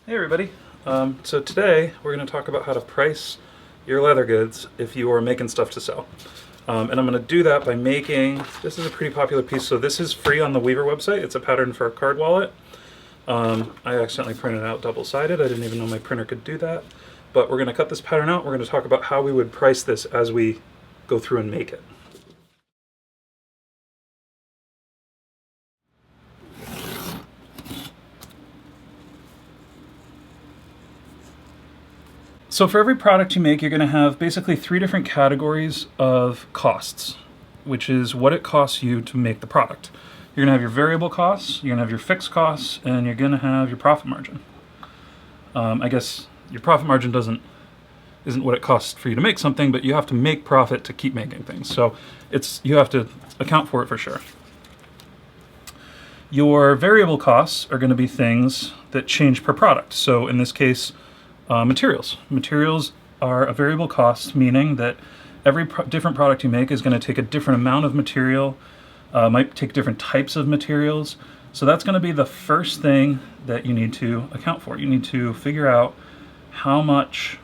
Hey everybody. So today we're going to talk about how to price your leather goods if you are making stuff to sell. And I'm going to do that by making, this is a pretty popular piece. So this is free on the Weaver website. It's a pattern for a card wallet. I accidentally printed it out double-sided. I didn't even know my printer could do that. But we're going to cut this pattern out. We're going to talk about how we would price this as we go through and make it. So for every product you make, you're going to have basically three different categories of costs, which is what it costs you to make the product. You're going to have your variable costs, you're going to have your fixed costs, and you're going to have your profit margin. I guess your profit margin isn't what it costs for you to make something, but you have to make profit to keep making things. So you have to account for it for sure. Your variable costs are going to be things that change per product. So in this case, materials. Materials are a variable cost, meaning that every different product you make is going to take a different amount of material, might take different types of materials. So that's going to be the first thing that you need to account for. You need to figure out how much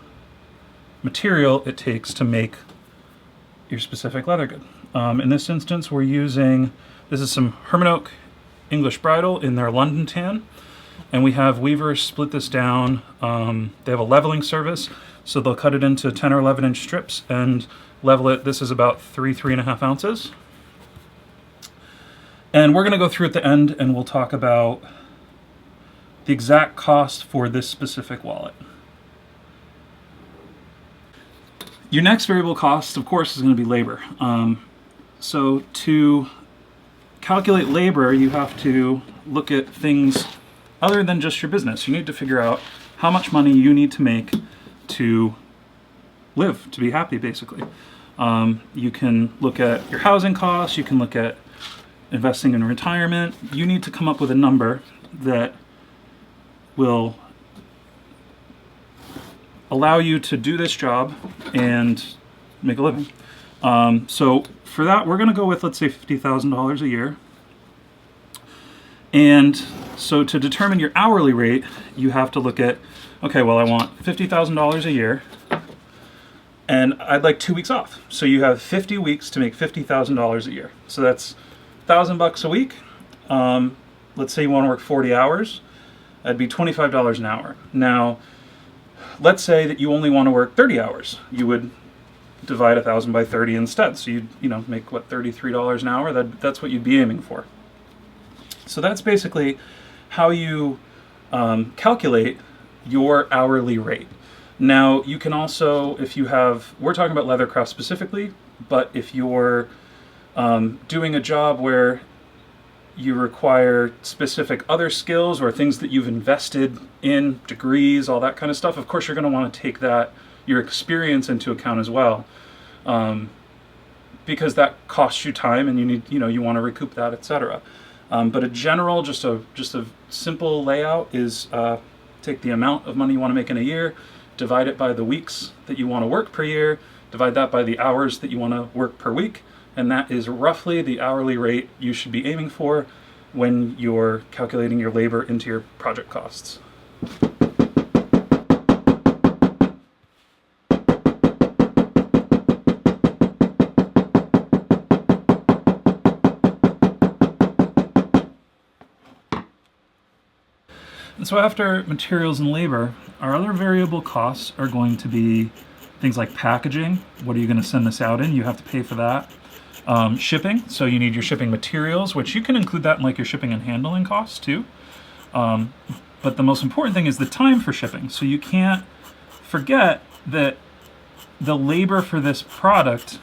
material it takes to make your specific leather good. In this instance, we're using, this is some Herman Oak English Bridal in their London tan. And we have Weaver split this down. They have a leveling service, so they'll cut it into 10 or 11 inch strips and level it. This is about 3.5 ounces. And we're going to go through at the end and we'll talk about the exact cost for this specific wallet. Your next variable cost, of course, is going to be labor. So to calculate labor, you have to look at things other than just your business. You need to figure out how much money you need to make to live, to be happy, basically. You can look at your housing costs, you can look at investing in retirement. You need to come up with a number that will allow you to do this job and make a living. So for that, we're gonna go with, let's say, $50,000 a year. And so to determine your hourly rate, you have to look at, okay, well, I want $50,000 a year, and I'd like 2 weeks off. So you have 50 weeks to make $50,000 a year. So that's $1,000 a week. Let's say you want to work 40 hours. That'd be $25 an hour. Now, let's say that you only want to work 30 hours. You would divide 1,000 by 30 instead. So you'd make, what, $33 an hour? That's what you'd be aiming for. So that's basically how you calculate your hourly rate. Now, you can also, if you have, we're talking about leathercraft specifically, but if you're doing a job where you require specific other skills or things that you've invested in, degrees, all that kind of stuff, of course you're going to want to take your experience into account as well, because that costs you time and you want to recoup that, etc. But a general, just a simple layout is take the amount of money you want to make in a year, divide it by the weeks that you want to work per year, divide that by the hours that you want to work per week, and that is roughly the hourly rate you should be aiming for when you're calculating your labor into your project costs. And so after materials and labor, our other variable costs are going to be things like packaging. What are you going to send this out in? You have to pay for that. Shipping, so you need your shipping materials, which you can include that in like your shipping and handling costs too. But the most important thing is the time for shipping. So you can't forget that the labor for this product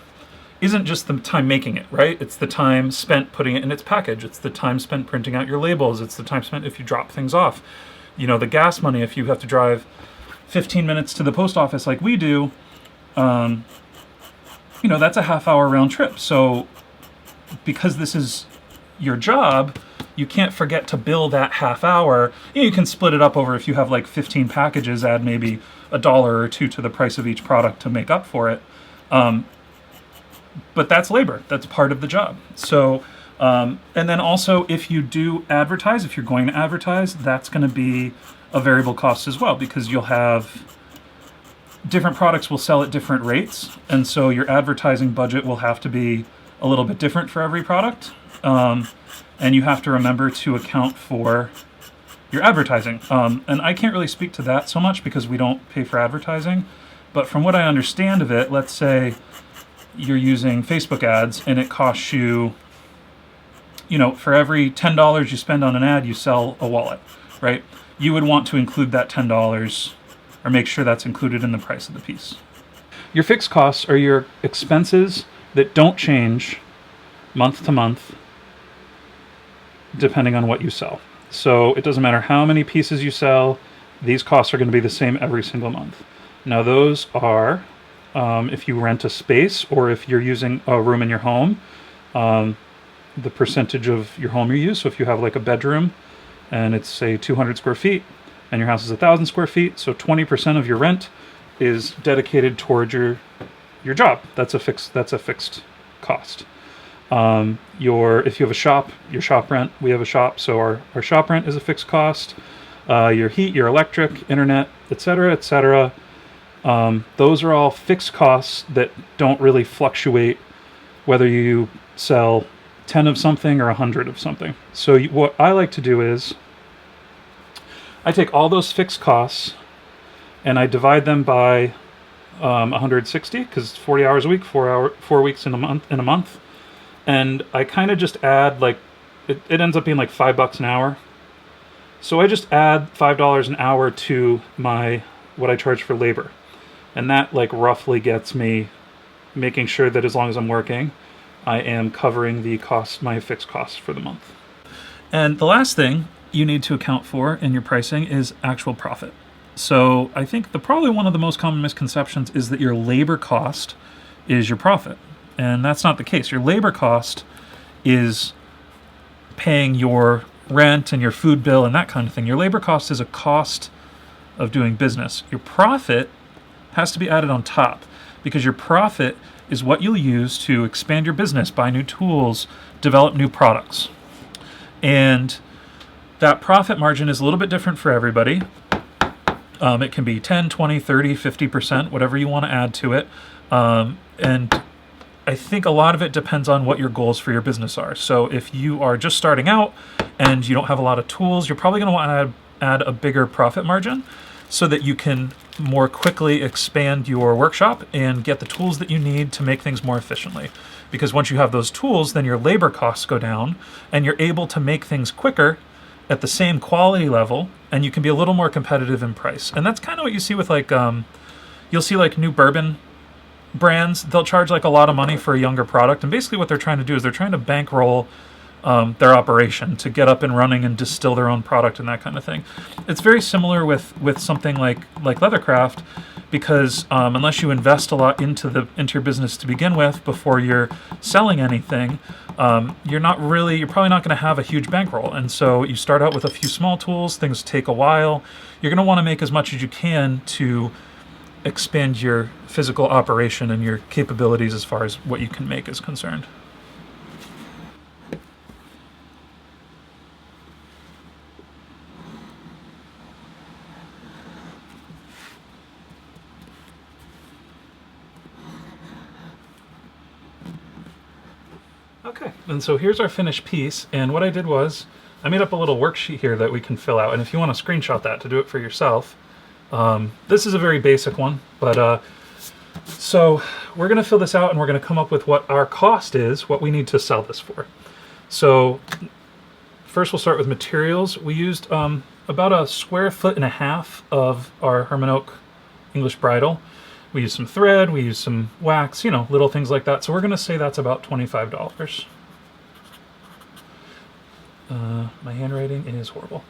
isn't just the time making it, right? It's the time spent putting it in its package. It's the time spent printing out your labels. It's the time spent if you drop things off. The gas money, if you have to drive 15 minutes to the post office like we do, that's a half-hour round trip. So because this is your job, you can't forget to bill that half hour. You can split it up over, if you have like 15 packages, add maybe $1 or $2 to the price of each product to make up for it. But that's labor. That's part of the job. So And then also, if you do advertise, if you're going to advertise, that's going to be a variable cost as well, because you'll have different products will sell at different rates, and so your advertising budget will have to be a little bit different for every product. And you have to remember to account for your advertising. And I can't really speak to that so much because we don't pay for advertising. But from what I understand of it, let's say you're using Facebook ads and it costs you, for every $10 you spend on an ad, you sell a wallet, right? You would want to include that $10 or make sure that's included in the price of the piece. Your fixed costs are your expenses that don't change month to month depending on what you sell. So it doesn't matter how many pieces you sell, these costs are going to be the same every single month. Now those are, if you rent a space or if you're using a room in your home, the percentage of your home you use. So if you have like a bedroom and it's say 200 square feet and your house is 1,000 square feet, so 20% of your rent is dedicated towards your job. That's a fixed cost. If you have a shop, your shop rent, we have a shop, so our shop rent is a fixed cost. Your heat, your electric, internet, etc., etc. Those are all fixed costs that don't really fluctuate whether you sell 10 of something or 100 of something. So what I like to do is I take all those fixed costs and I divide them by 160, because it's 40 hours a week, 4 weeks in a month. And I kind of just add it ends up being like $5 an hour. So I just add $5 an hour to what I charge for labor. And that roughly gets me making sure that as long as I'm working, I am covering my fixed costs for the month. And the last thing you need to account for in your pricing is actual profit. So I think probably one of the most common misconceptions is that your labor cost is your profit. And that's not the case. Your labor cost is paying your rent and your food bill and that kind of thing. Your labor cost is a cost of doing business. Your profit has to be added on top, because your profit is what you'll use to expand your business, buy new tools, develop new products. And that profit margin is a little bit different for everybody. It can be 10, 20, 30, 50%, whatever you want to add to it. And I think a lot of it depends on what your goals for your business are. So if you are just starting out and you don't have a lot of tools, you're probably going to want to add a bigger profit margin so that you can more quickly expand your workshop and get the tools that you need to make things more efficiently. Because once you have those tools, then your labor costs go down and you're able to make things quicker at the same quality level, and you can be a little more competitive in price. And that's kind of what you see with you'll see new bourbon brands. They'll charge a lot of money for a younger product, and basically what they're trying to do is they're trying to bankroll their operation to get up and running and distill their own product and that kind of thing. It's very similar with something like leathercraft, because unless you invest a lot into your business to begin with before you're selling anything, you're probably not going to have a huge bankroll. And so you start out with a few small tools. Things take a while. You're going to want to make as much as you can to expand your physical operation and your capabilities as far as what you can make is concerned. Okay, and so here's our finished piece, and what I did was I made up a little worksheet here that we can fill out, and if you want to screenshot that to do it for yourself, this is a very basic one, but so we're going to fill this out and we're going to come up with what our cost is, what we need to sell this for. So first we'll start with materials. We used about 1.5 square foot of our Herman Oak English bridle. We used some thread, we used some wax, little things like that. So we're going to say that's about $25. My handwriting is horrible.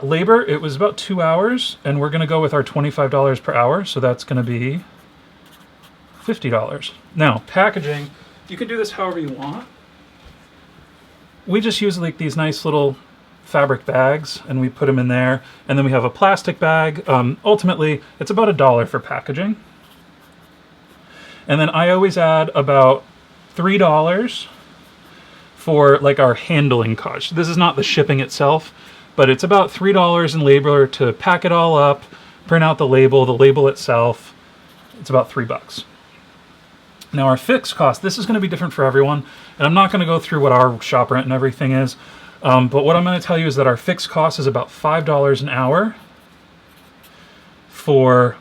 Labor, it was about 2 hours, and we're going to go with our $25 per hour, so that's going to be $50. Now, packaging, you can do this however you want. We just use these nice little fabric bags, and we put them in there, and then we have a plastic bag. Ultimately, it's about $1 for packaging. And then I always add about $3 for our handling cost. This is not the shipping itself. but it's about $3 in labor to pack it all up, print out the label itself. It's about $3. Now our fixed cost, this is going to be different for everyone, and I'm not going to go through what our shop rent and everything is, but what I'm going to tell you is that our fixed cost is about $5 an hour for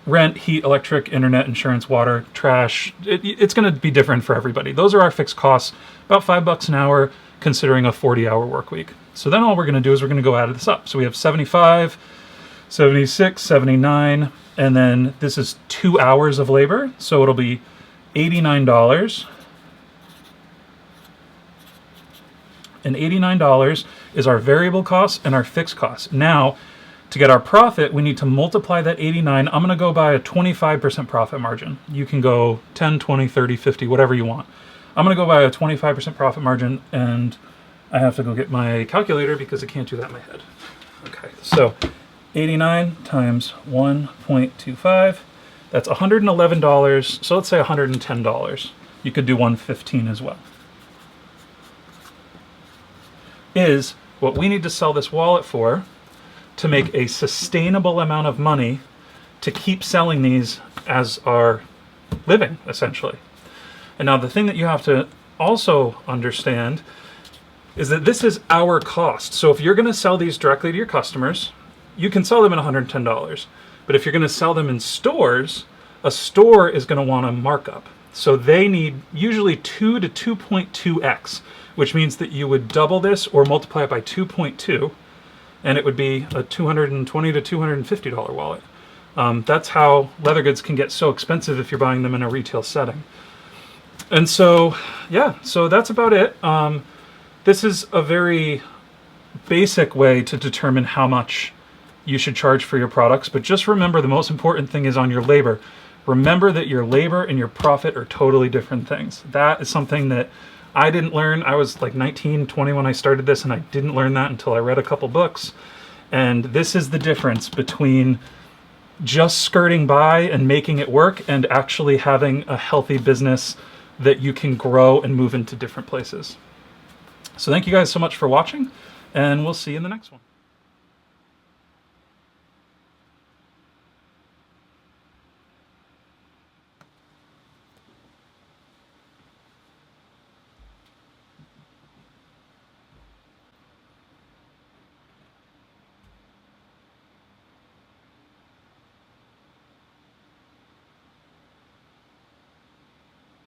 rent, heat, electric, internet, insurance, water, trash. It's going to be different for everybody. Those are our fixed costs, about $5 an hour, considering a 40-hour work week. So then all we're going to do is we're going to go add this up. So we have 75, 76, 79, and then this is 2 hours of labor, so it'll be $89. And $89 is our variable costs and our fixed costs. Now, to get our profit, we need to multiply that 89. I'm going to go by a 25% profit margin. You can go 10, 20, 30, 50, whatever you want. I'm going to go by a 25% profit margin, and I have to go get my calculator because I can't do that in my head. Okay, so 89 times 1.25, that's $111. So let's say $110. You could do 115 as well. Is what we need to sell this wallet for to make a sustainable amount of money to keep selling these as our living, essentially. And now the thing that you have to also understand is that this is our cost. So if you're going to sell these directly to your customers, you can sell them at $110. But if you're going to sell them in stores, a store is going to want a markup. So they need usually 2 to 2.2x, which means that you would double this or multiply it by 2.2, and it would be a $220 to $250 wallet. That's how leather goods can get so expensive if you're buying them in a retail setting. And so, yeah, so that's about it. This is a very basic way to determine how much you should charge for your products, but just remember the most important thing is on your labor. Remember that your labor and your profit are totally different things. That is something that I didn't learn. I was like 19, 20 when I started this, and I didn't learn that until I read a couple books. And this is the difference between just skirting by and making it work and actually having a healthy business that you can grow and move into different places. So thank you guys so much for watching, and we'll see you in the next one.